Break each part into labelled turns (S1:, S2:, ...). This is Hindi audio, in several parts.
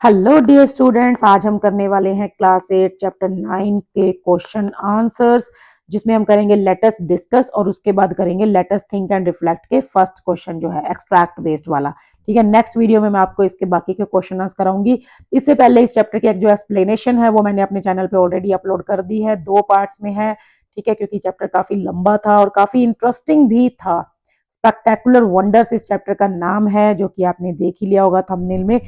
S1: हेलो डियर स्टूडेंट्स, आज हम करने वाले हैं क्लास 8 चैप्टर 9 के क्वेश्चन आंसर्स, जिसमें हम करेंगे लेट अस डिस्कस और उसके बाद करेंगे let us think and reflect के फर्स्ट क्वेश्चन जो है एक्सट्रैक्ट बेस्ड वाला। ठीक है, नेक्स्ट वीडियो में मैं आपको इसके बाकी के क्वेश्चन आंसर कराऊंगी। इससे पहले इस चैप्टर की एक जो एक्सप्लेनेशन है वो मैंने अपने चैनल पे ऑलरेडी अपलोड कर दी है, 2 पार्ट्स में है। ठीक है, क्योंकि चैप्टर काफी लंबा था और काफी इंटरेस्टिंग भी था। स्पेक्टेकुलर वंडर्स इस चैप्टर का नाम है, जो कि आपने देख ही लिया होगा थंबनेल में।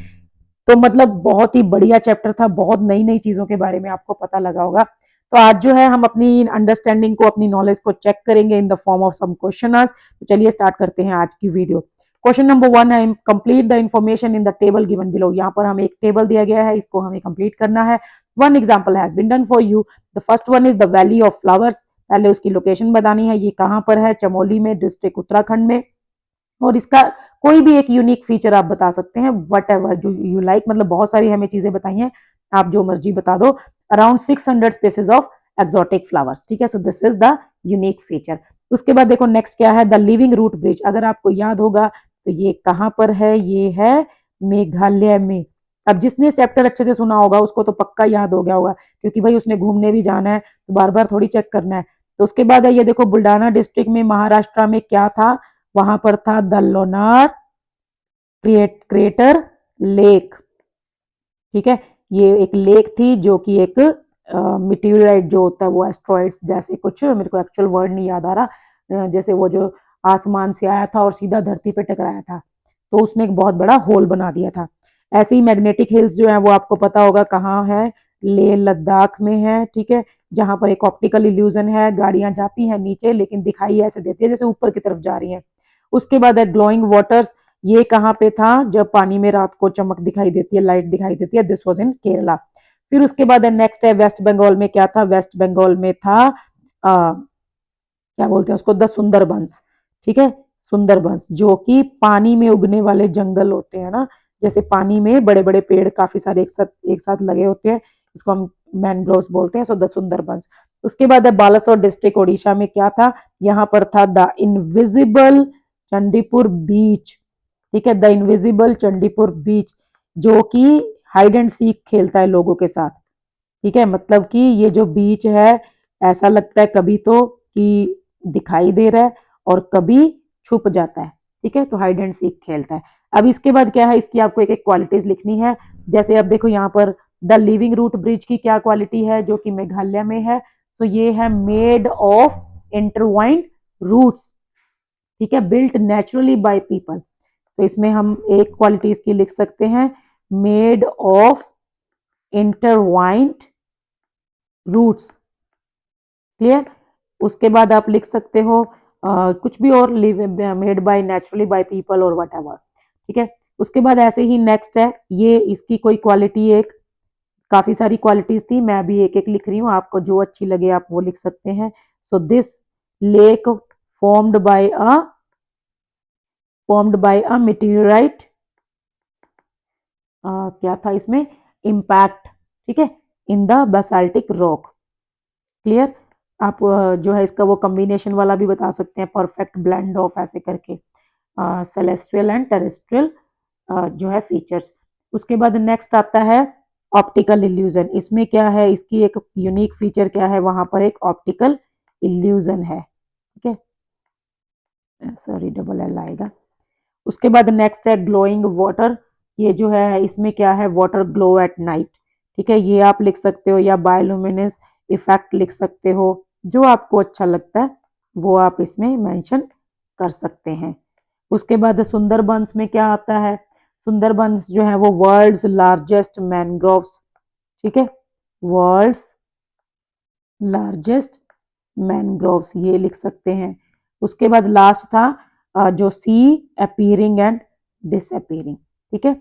S1: तो मतलब बहुत ही बढ़िया चैप्टर था, बहुत नई नई चीजों के बारे में आपको पता लगा होगा। तो आज जो है हम अपनी अंडरस्टैंडिंग को, अपनी नॉलेज को चेक करेंगे in the form of some question answer. तो चलिए स्टार्ट करते हैं आज की वीडियो। क्वेश्चन नंबर 1 है, complete the information in the table given below. यहाँ पर हमें एक टेबल दिया गया है, इसको हमें कंप्लीट करना है। One example has been done for you. The first one is the valley of flowers. पहले उसकी लोकेशन बतानी है, ये कहाँ पर है, चमोली में, डिस्ट्रिक्ट उत्तराखंड में। और इसका कोई भी एक यूनिक फीचर आप बता सकते हैं, वट एवर जो यू लाइक, मतलब बहुत सारी हमें चीजें बताई हैं, आप जो मर्जी बता दो। Around 600 species of exotic flowers. ठीक है, so this is the unique feature. उसके बाद देखो नेक्स्ट क्या है, द लिविंग रूट ब्रिज। अगर आपको याद होगा तो ये कहां पर है, ये है मेघालय में। अब जिसने चैप्टर अच्छे से सुना होगा उसको तो पक्का याद हो गया होगा, क्योंकि भाई उसने घूमने भी जाना है तो बार बार थोड़ी चेक करना है। तो उसके बाद है ये देखो, बुल्डाना डिस्ट्रिक्ट में, महाराष्ट्र में क्या था, वहां पर था द लोनार क्रेटर लेक। ठीक है, ये एक लेक थी जो कि एक मिटीरियोराइट जो होता है, वो एस्ट्रॉइड्स जैसे कुछ, मेरे को एक्चुअल वर्ड नहीं याद आ रहा, जैसे वो जो आसमान से आया था और सीधा धरती पे टकराया था, तो उसने एक बहुत बड़ा होल बना दिया था। ऐसे ही मैग्नेटिक हिल्स जो है वो आपको पता होगा कहाँ है, लेह लद्दाख में है। ठीक है, जहां पर एक ऑप्टिकल इल्यूजन है, गाड़ियां जाती हैं नीचे लेकिन दिखाई ऐसे देती है जैसे ऊपर की तरफ जा रही हैं। उसके बाद है ग्लोइंग वाटर्स। ये कहाँ पे था, जब पानी में रात को चमक दिखाई देती है, लाइट दिखाई देती है। This was in Kerala. फिर उसके बाद है नेक्स्ट है, वेस्ट बंगाल में क्या था, वेस्ट बंगाल में था क्या बोलते हैं उसको, द सुंदरबंस। ठीक है, सुंदरबंस जो कि पानी में उगने वाले जंगल होते हैं ना, जैसे पानी में बड़े बड़े पेड़ काफी सारे एक साथ लगे होते हैं, इसको हम मैनग्रोव्स बोलते हैं। So the Sundarbans. उसके बाद है बालासोर डिस्ट्रिक्ट ओडिशा में क्या था, यहाँ पर था द इनविजिबल चंडीपुर बीच। ठीक है, द इनविजिबल चंडीपुर बीच, जो कि हाइड एंड सीक खेलता है लोगों के साथ। ठीक है, मतलब कि ये जो बीच है, ऐसा लगता है कभी तो कि दिखाई दे रहा है और कभी छुप जाता है। ठीक है, तो हाइड एंड सीक खेलता है। अब इसके बाद क्या है, इसकी आपको एक एक क्वालिटीज लिखनी है। जैसे अब देखो यहाँ पर द लिविंग रूट ब्रिज की क्या क्वालिटी है, जो कि मेघालय में है। सो ये है मेड ऑफ इंटरवाइंड रूट्स। ठीक है, बिल्ट नेचुरली बाय पीपल। तो इसमें हम एक क्वालिटी इसकी लिख सकते हैं, made of intertwined roots. Clear. उसके बाद आप लिख सकते हो कुछ भी और, made by naturally by people और वट एवर। ठीक है, उसके बाद ऐसे ही नेक्स्ट है, ये इसकी कोई क्वालिटी, एक काफी सारी क्वालिटीज थी, मैं भी एक एक लिख रही हूँ, आपको जो अच्छी लगे आप वो लिख सकते हैं। So this lake formed by a meteorite, क्या था इसमें, इम्पैक्ट। ठीक है, in the basaltic rock. Clear. आप जो है इसका वो कॉम्बिनेशन वाला भी बता सकते हैं, परफेक्ट ब्लेंड ऑफ ऐसे करके, सेलेस्ट्रियल एंड टेरेस्ट्रियल जो है फीचर्स। उसके बाद नेक्स्ट आता है ऑप्टिकल इल्यूजन। इसमें क्या है, इसकी एक यूनिक फीचर क्या है, वहां पर एक ऑप्टिकल इल्यूजन है। ठीक है, सॉरी डबल एल आएगा। उसके बाद नेक्स्ट है ग्लोइंग वाटर। ये जो है इसमें क्या है, वाटर ग्लो एट नाइट। ठीक है, ये आप लिख सकते हो, या बायोलुमिनेंस इफेक्ट लिख सकते हो, जो आपको अच्छा लगता है वो आप इसमें मेंशन कर सकते हैं। उसके बाद सुंदरबंस में क्या आता है, सुंदरबंस जो है वो वर्ल्ड्स लार्जेस्ट मैनग्रोव्स। ठीक है, वर्ल्ड्स लार्जेस्ट मैनग्रोव्स, ये लिख सकते हैं। उसके बाद लास्ट था जो सी अपीयरिंग एंड डिसअपीयरिंग। ठीक है,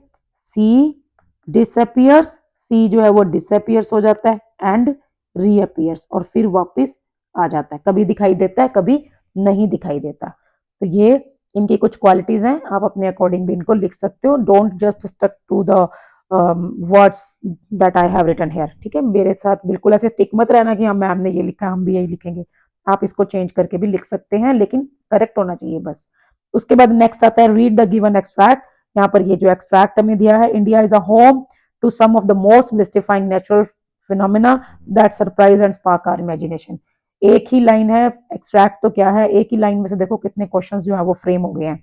S1: सी डिसअपियर्स, सी जो है वो डिसअपियर्स हो जाता है, एंड रीअपियर्स, और फिर वापस आ जाता है, कभी दिखाई देता है कभी नहीं दिखाई देता। तो ये इनकी कुछ क्वालिटीज हैं, आप अपने अकॉर्डिंग भी इनको लिख सकते हो। Don't just stuck to the words that I have written here. ठीक है, मेरे साथ बिल्कुल ऐसे स्टिक मत रहना कि हम मैम ने ये लिखा हम भी यही लिखेंगे। आप इसको चेंज करके भी लिख सकते हैं, लेकिन करेक्ट होना चाहिए बस। उसके बाद नेक्स्ट आता है रीड द गिवन एक्सट्रैक्ट। यहाँ पर ये जो एक्सट्रैक्ट हमें दिया है, India is a home to some of the most mystifying natural phenomena that surprise and spark our imagination। एक ही लाइन है, एक्सट्रैक्ट तो क्या है, एक ही लाइन में से देखो कितने क्वेश्चंस जो है वो फ्रेम हो गए हैं।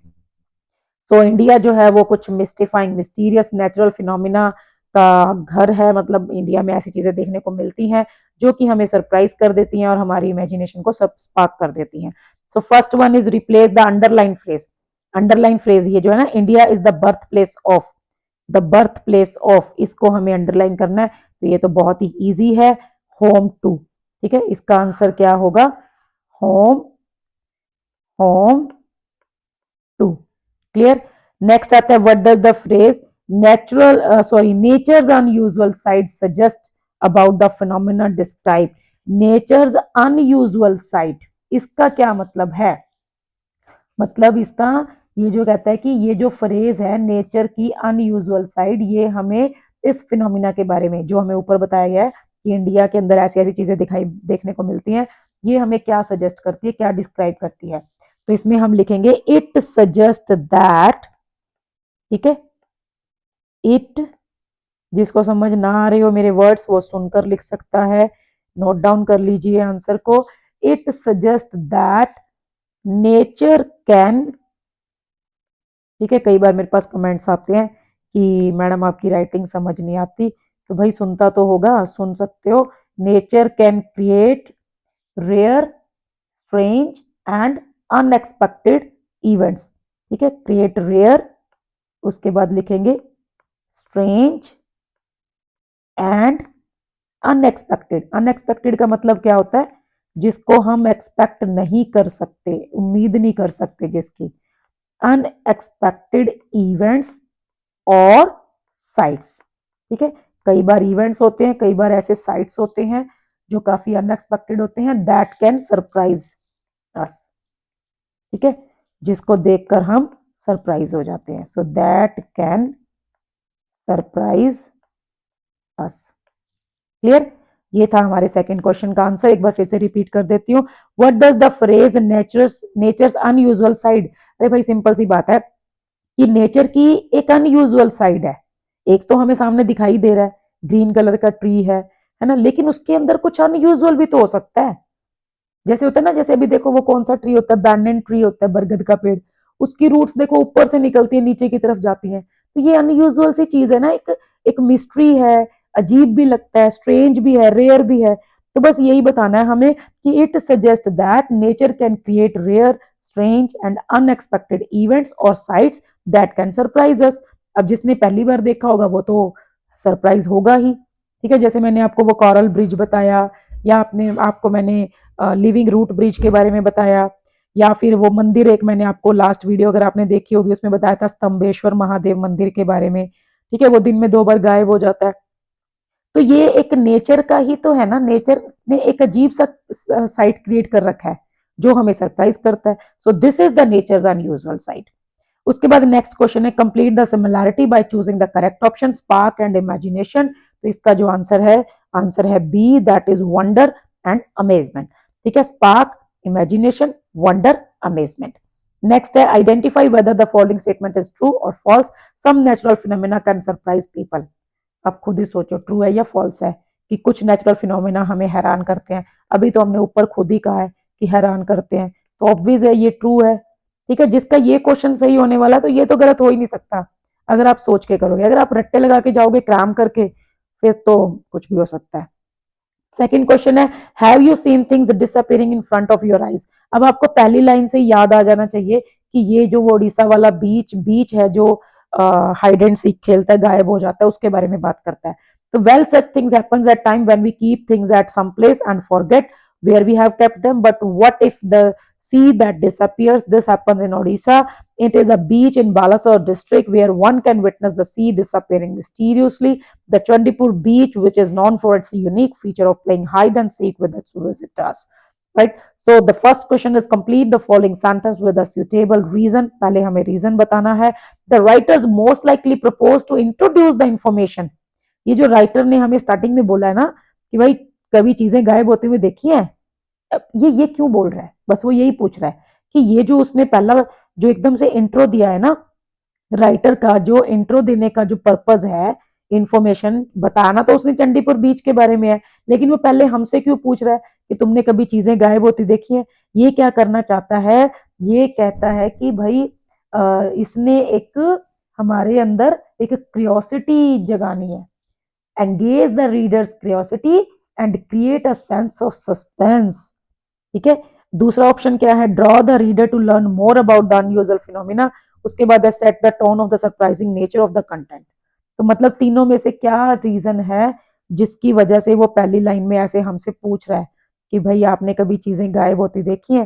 S1: सो इंडिया जो है वो कुछ मिस्टिफाइंग मिस्टीरियस नेचुरल फिनोमिना का घर है, मतलब इंडिया में ऐसी चीजें देखने को मिलती हैं जो कि हमें सरप्राइज कर देती हैं और हमारी इमेजिनेशन को सब स्पार्क कर देती हैं। So first one is replace the underline phrase. Underline phrase ये जो है ना, India is the birth place of, the birth place of, इसको हमें अंडरलाइन करना है। तो ये तो बहुत ही इजी है, होम टू। ठीक है, इसका आंसर क्या होगा, home, home to. Clear. Next आता है, what does the phrase nature's unusual side suggest about the phenomena describe. Nature's unusual side, इसका क्या मतलब है, मतलब इसका ये जो कहता है कि ये जो फ्रेज है नेचर की अनयूजुअल साइड, ये हमें इस फिनोमिना के बारे में जो हमें ऊपर बताया गया है कि इंडिया के अंदर ऐसी ऐसी चीजें दिखाई देखने को मिलती हैं, ये हमें क्या सजेस्ट करती है, क्या डिस्क्राइब करती है। तो इसमें हम लिखेंगे इट सजेस्ट दैट। ठीक है, इट, जिसको समझ ना आ रही हो मेरे वर्ड्स वो सुनकर लिख सकता है, नोट डाउन कर लीजिए आंसर को। It suggest that nature can. ठीक है, कई बार मेरे पास कमेंट्स आते हैं कि मैडम आपकी राइटिंग समझ नहीं आती, तो भाई सुनता तो होगा, सुन सकते हो। Nature can create rare, strange and unexpected events. ठीक है, क्रिएट रेयर, उसके बाद लिखेंगे स्ट्रेंज एंड अनएक्सपेक्टेड। अनएक्सपेक्टेड का मतलब क्या होता है, जिसको हम एक्सपेक्ट नहीं कर सकते, उम्मीद नहीं कर सकते जिसकी। अनएक्सपेक्टेड इवेंट्स और साइट्स। ठीक है, कई बार इवेंट्स होते हैं, कई बार ऐसे साइट्स होते हैं जो काफी अनएक्सपेक्टेड होते हैं, दैट कैन सरप्राइज अस। ठीक है, जिसको देखकर हम सरप्राइज हो जाते हैं। So that can surprise us. Clear. ये था हमारे सेकंड क्वेश्चन का आंसर, एक बार फिर से रिपीट कर देती हूँ। What does the phrase nature's unusual side. अरे भाई सिंपल सी बात है कि नेचर की एक अनयूजुअल साइड है। एक तो हमें सामने दिखाई दे रहा है, ग्रीन कलर का ट्री है ना, लेकिन उसके अंदर कुछ अनयूजुअल भी तो हो सकता है। जैसे होता है ना, जैसे अभी देखो वो कौन सा ट्री होता है, बैनन ट्री होता है, बरगद का पेड़, उसकी रूट्स देखो ऊपर से निकलती है नीचे की तरफ जाती हैं। तो ये अनयूजुअल सी चीज है ना, एक मिस्ट्री है, अजीब भी लगता है, स्ट्रेंज भी है, रेयर भी है। तो बस यही बताना है हमें कि it suggest that nature can create rare, strange and unexpected events और sights that can surprise us. अब जिसने पहली बार देखा होगा वो तो सरप्राइज होगा ही। ठीक है, जैसे मैंने आपको वो कोरल ब्रिज बताया, या आपको मैंने लिविंग रूट ब्रिज के बारे में बताया, या फिर वो मंदिर एक मैंने आपको लास्ट वीडियो अगर आपने देखी होगी उसमें बताया था स्तंभेश्वर महादेव मंदिर के बारे में। ठीक है, वो दिन में 2 बार गायब हो जाता है। तो ये एक नेचर का ही तो है ना, नेचर ने एक अजीब सा साइट क्रिएट कर रखा है जो हमें सरप्राइज करता है। So this is the nature's unusual sight. उसके बाद नेक्स्ट क्वेश्चन है, complete the similarity by choosing the correct option, spark and imagination. तो इसका जो आंसर है B, that is wonder and amazement. ठीक है, spark, imagination, wonder, amazement. Next है, identify whether the following statement is true और false, some natural phenomena can surprise people. अब खुद ही सोचो ट्रू है या फॉल्स है, कि कुछ नेचुरल फिनोमेना हमें हैरान करते हैं। अभी तो हमने ऊपर खुद ही कहा है कि हैरान करते हैं, तो ऑब्वियस है ये ट्रू है। ठीक है, जिसका ये क्वेश्चन सही होने वाला तो ये तो गलत हो ही नहीं सकता अगर आप सोच के करोगे। अगर आप रट्टे लगा के जाओगे क्रैम करके, फिर तो कुछ भी हो सकता है। सेकंड क्वेश्चन है, have you seen things disappearing in front of your eyes. अब आपको पहली लाइन से याद आ जाना चाहिए कि ये जो वो उड़ीसा वाला बीच है जो हाइड एंड सीक खेलता है, गायब हो जाता है, उसके बारे में बात करता है। तो well such things happens at time when we keep things at some place and forget where we have kept them, but what if the sea that disappears? This happens in Odisha. It is a beach in Balasore district where one can witness the sea disappearing mysteriously. The Chandipur beach, which is known for its unique feature of playing hide and seek with its visitors. Right? So the first question is, complete the following sentence with a suitable reason. पहले हमें reason बताना है। The writers most likely propose to introduce the information. ये जो राइटर ने हमें स्टार्टिंग में बोला है ना कि भाई कभी चीजें गायब होते हुए देखी है, ये क्यों बोल रहा है, बस वो यही पूछ रहा है कि ये जो उसने पहला जो एकदम से इंट्रो दिया है ना, राइटर का जो इंट्रो देने का जो पर्पस है, इंफॉर्मेशन बताना तो उसने चंडीपुर बीच के बारे में है, लेकिन वो पहले हमसे क्यों पूछ रहा है कि तुमने कभी चीजें गायब होती देखी है। ये क्या करना चाहता है, ये कहता है कि भाई इसने एक हमारे अंदर एक क्रियोसिटी जगानी है, engage the reader's curiosity and create a sense of suspense. ठीक है, दूसरा ऑप्शन क्या है, draw the reader to learn more about the unusual phenomena. उसके बाद है set the tone of the surprising nature of the content. तो मतलब तीनों में से क्या रीजन है जिसकी वजह से वो पहली लाइन में ऐसे हमसे पूछ रहा है कि भाई आपने कभी चीजें गायब होती देखी है।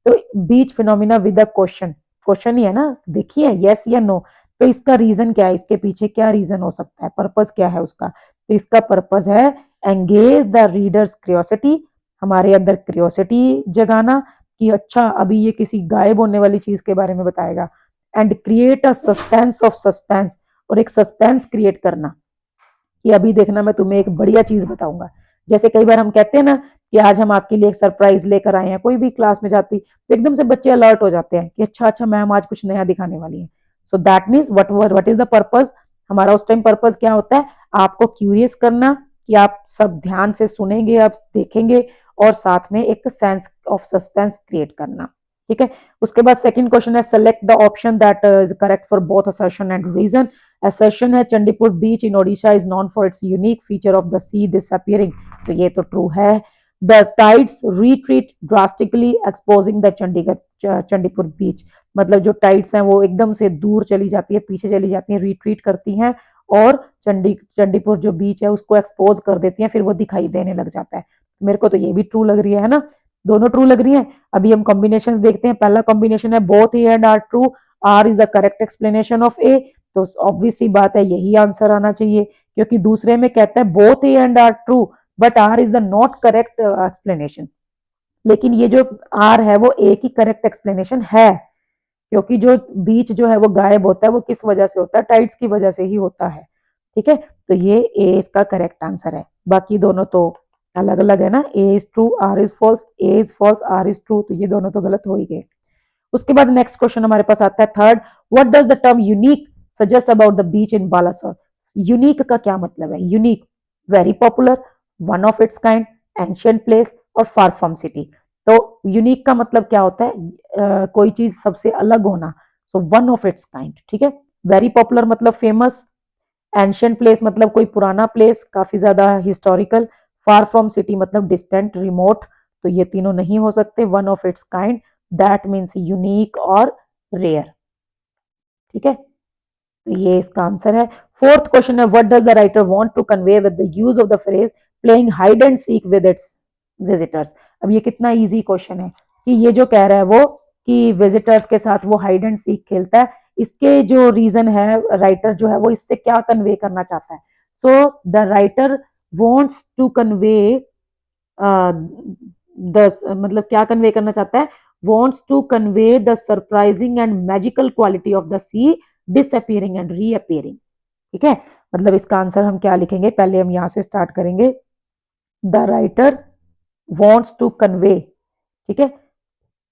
S1: तो beach phenomena with a question, question ही है ना, देखी है यस या नो। तो इसका रीजन क्या है, इसके पीछे क्या रीजन हो सकता है, पर्पस क्या है उसका। तो इसका पर्पस है एंगेज द रीडर्स क्रियोसिटी, हमारे अंदर क्रियोसिटी जगाना कि अच्छा अभी ये किसी गायब होने वाली चीज के बारे में बताएगा, and create a sense of suspense, और एक सस्पेंस क्रिएट करना कि अभी देखना मैं तुम्हें एक बढ़िया चीज बताऊंगा। जैसे कई बार हम कहते हैं ना कि आज हम आपके लिए एक सरप्राइज लेकर आए हैं, कोई भी क्लास में जाती तो एकदम से बच्चे अलर्ट हो जाते हैं कि अच्छा अच्छा मैम आज कुछ नया दिखाने वाली है। So that means what is the purpose, हमारा उस टाइम पर्पज क्या होता है, आपको क्यूरियस करना कि आप सब ध्यान से सुनेंगे, आप देखेंगे, और साथ में एक सेंस ऑफ सस्पेंस क्रिएट करना। ठीक है, उसके बाद सेकंड क्वेश्चन है select the option that is correct for both assertion and reason. Assertion है Chandipur beach in Odisha is known for its unique feature of the sea disappearing, तो ये तो ट्रू है। The tides retreat drastically exposing the Chandipur beach, मतलब जो टाइड्स हैं वो एकदम से दूर चली जाती है, पीछे चली जाती है, रिट्रीट करती हैं और चंडीपुर जो बीच है उसको एक्सपोज कर देती हैं, फिर वो दिखाई देने लग जाता है। मेरे को तो ये भी ट्रू लग रही है ना, दोनों ट्रू लग रही है। अभी हम कॉम्बिनेशन देखते हैं, पहला कॉम्बिनेशन है both A and R true, R is the correct explanation of A, तो ऑब्वियस सी बात है यही आंसर आना चाहिए, क्योंकि दूसरे में कहता है both A and R true but R is the not correct explanation, लेकिन ये जो आर है वो ए की करेक्ट एक्सप्लेनेशन है, क्योंकि जो बीच जो है वो गायब होता है वो किस वजह से होता है, टाइड्स की वजह से ही होता है। ठीक है, तो ये ए इसका करेक्ट आंसर है, बाकी दोनों तो अलग अलग है ना, A is true R is false, A is false R is true, तो ये दोनों तो गलत हो ही गए। उसके बाद नेक्स्ट क्वेश्चन हमारे पास आता है third, what does the term unique suggest about the beach in Balasore. Unique का क्या मतलब है, unique very popular, one of its kind, ancient place और फार फ्रॉम सिटी। तो यूनिक का मतलब क्या होता है, कोई चीज सबसे अलग होना, so one of its kind. ठीक है, वेरी पॉपुलर मतलब फेमस, एंशिएंट प्लेस मतलब कोई पुराना प्लेस काफी ज्यादा हिस्टोरिकल, फार फ्रॉम सिटी मतलब डिस्टेंट रिमोट, तो ये तीनों नहीं हो सकते, one of its kind that means unique और रेयर। ठीक है, तो ये इसका आंसर है। फोर्थ क्वेश्चन है what does the writer want to convey with the use of the phrase playing hide and seek with its visitors. अब ये कितना इजी क्वेश्चन है कि ये जो कह रहा है वो कि विजिटर्स के साथ वो हाइड एंड सीक खेलता है, इसके जो रीजन है राइटर जो है वो इससे क्या कन्वे करना चाहता है। So the writer wants to convey मतलब क्या कन्वे करना चाहता है, wants to convey the surprising and magical quality of the sea disappearing and reappearing। ठीक है, मतलब इसका आंसर हम क्या लिखेंगे, पहले हम यहां से स्टार्ट करेंगे, the writer wants to convey। ठीक है,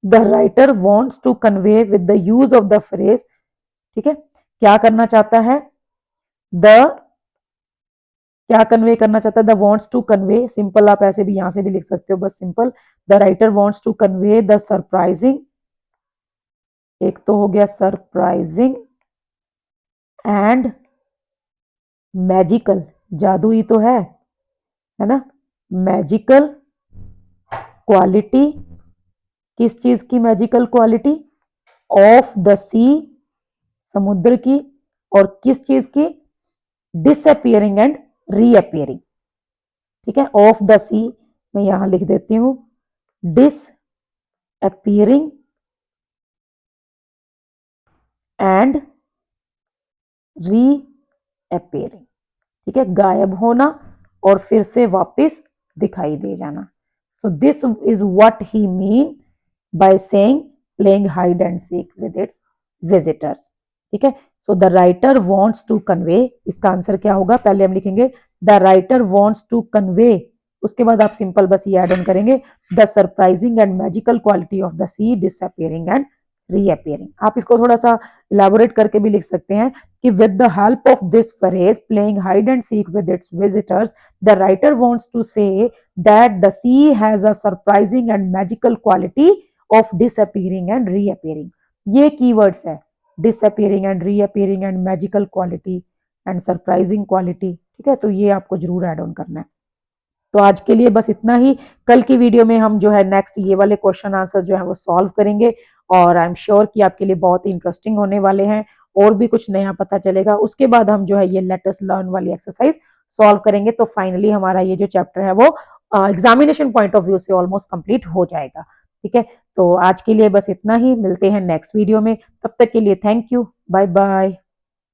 S1: the writer wants to convey with the use of the phrase। ठीक है, क्या करना चाहता है, द क्या कन्वे करना चाहता है, the wants to convey, simple आप ऐसे भी यहां से भी लिख सकते हो, बस simple, the writer wants to convey the surprising, एक तो हो गया सरप्राइजिंग एंड मैजिकल, जादू ही तो है ना, मैजिकल क्वालिटी, किस चीज की मैजिकल क्वालिटी, ऑफ द सी, समुद्र की, और किस चीज की, डिसअपियरिंग एंड रीअपियरिंग। ठीक है, ऑफ द सी मैं यहां लिख देती हूं, डिसअपियरिंग एंड रीअपियरिंग। ठीक है, गायब होना और फिर से वापस दिखाई दे जाना। So this is what he mean by saying playing hide and seek with its visitors. ठीक है, so the writer wants to convey, इसका आंसर क्या होगा, पहले हम लिखेंगे the writer wants to convey, उसके बाद आप सिंपल बस ये ऐड ऑन करेंगे, the surprising and magical quality of the sea disappearing and reappearing. आप इसको थोड़ा सा इलेबोरेट करके भी लिख सकते हैं कि with the help of this phrase playing hide and seek with its visitors the writer wants to say that the sea has a surprising and magical quality of disappearing and reappearing. ये कीवर्ड्स है, disappearing and reappearing and magical quality and surprising quality. ठीक है, तो ये आपको जरूर ऐड ऑन करना है। तो आज के लिए बस इतना ही। कल की वीडियो में हम जो है नेक्स्ट ये वाले क्वेश्चन आंसर जो है वो सॉल्व करेंगे और आई एम श्योर कि आपके लिए बहुत ही इंटरेस्टिंग होने वाले हैं और भी कुछ नया पता चलेगा। उसके बाद हम जो है ये लेट अस लर्न वाली एक्सरसाइज सॉल्व करेंगे, तो फाइनली हमारा ये जो चैप्टर है वो एग्जामिनेशन पॉइंट ऑफ व्यू से ऑलमोस्ट कंप्लीट हो जाएगा। ठीक है, तो आज के लिए बस इतना ही, मिलते हैं नेक्स्ट वीडियो में। तब तक के लिए थैंक यू, बाय बाय।